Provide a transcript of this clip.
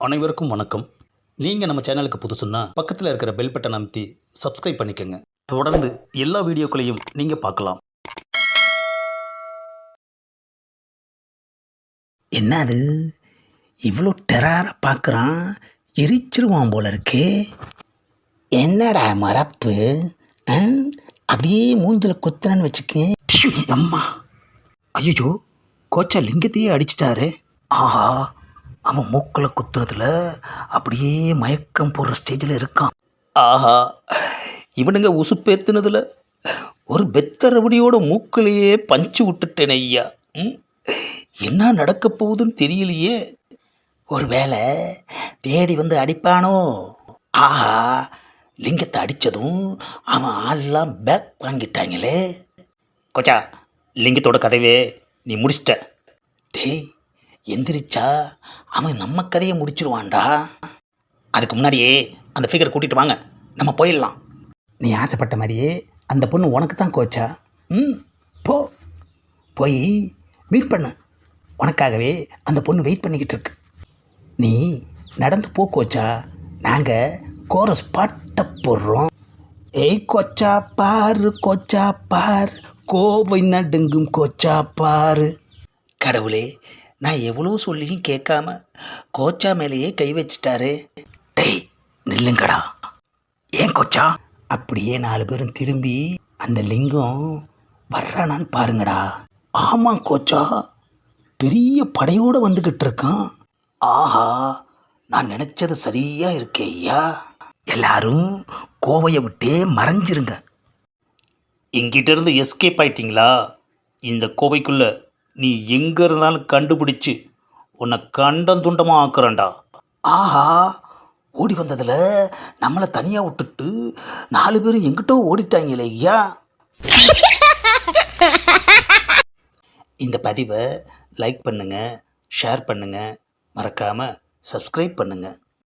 அனைவருக்கும் வணக்கம். நீங்கள் நம்ம சேனலுக்கு புதுசுன்னா பக்கத்தில் இருக்கிற பெல் பட்டன் அமைத்தி சப்ஸ்கிரைப் பண்ணிக்கோங்க. தொடர்ந்து எல்லா வீடியோக்களையும் நீங்கள் பார்க்கலாம். என்னது இவ்வளோ டெரராக பார்க்குறான், எரிச்சிருவான் போல இருக்கே. என்னடா மரப்பு, ஆ? அப்படியே மூஞ்சில் குத்துறன்னு வச்சுக்கேன். அம்மா, ஐயோ, கோச்சா லிங்கத்தையே அடிச்சிட்டாரு. ஆஹா, அவன் மூக்கில் குத்துறதுல அப்படியே மயக்கம் போடுற ஸ்டேஜில் இருக்கான். ஆஹா, இவனுங்க உசுப்பேத்துனதில் ஒரு பெத்தரபடியோட மூக்கிலேயே பஞ்சு விட்டுட்டேன் ஐயா. என்ன நடக்க போகுதுன்னு தெரியலையே. ஒரு வேளை தேடி வந்து அடிப்பானோ? ஆஹா, லிங்கத்தை அடித்ததும் அவன் ஆள்லாம் பேக் வாங்கிட்டாங்களே. கொச்சா, லிங்கத்தோட கதைவே நீ முடிச்சிட்ட. டேய், எந்திரிச்சா அவன் நம்ம கதையை முடிச்சிருவான்டா. அதுக்கு முன்னாடியே அந்த ஃபிகரை கூட்டிகிட்டு வாங்க, நம்ம போயிடலாம். நீ ஆசைப்பட்ட மாதிரியே அந்த பொண்ணு உனக்கு தான் கோச்சா. போ, போய் மீட் பண்ணு. உனக்காகவே அந்த பொண்ணு வெயிட் பண்ணிக்கிட்டு இருக்கு. நீ நடந்து போ கோச்சா, நாங்கள் கோரஸ் பாட்டை போடுறோம். ஏய் கோச்சா பாரு, கோச்சா பாரு, கோவை நடுங்கும் கோச்சா பாரு. கடவுளே, நான் எவ்வளோ சொல்லியும் கேட்காம கோச்சா மேலேயே கை வச்சிட்டாரு. டேய் நில்லுங்கடா. ஏன் கோச்சா? அப்படியே 4 பேரும் திரும்பி அந்த லிங்கம் வர்றானான்னு பாருங்கடா. ஆமாம் கோச்சா, பெரிய படையோடு வந்துக்கிட்டு இருக்கான். ஆஹா, நான் நினச்சது சரியாக இருக்கே ஐயா. எல்லாரும் கோவையை விட்டே மறைஞ்சிருங்க. எங்கிட்ட இருந்து எஸ்கேப் ஆயிட்டீங்களா? இந்த கோவைக்குள்ளே நீ எங்கே இருந்தாலும் கண்டுபிடிச்சு உன்னை கண்டம் துண்டமாக ஆக்குறேன்டா. ஆஹா, ஓடி வந்ததில் நம்மளை தனியாக விட்டுட்டு 4 பேரும் எங்கிட்டோ ஓடிட்டாங்களே ஐயா. இந்த பதிவை லைக் பண்ணுங்கள், ஷேர் பண்ணுங்கள், மறக்காமல் சப்ஸ்கிரைப் பண்ணுங்கள்.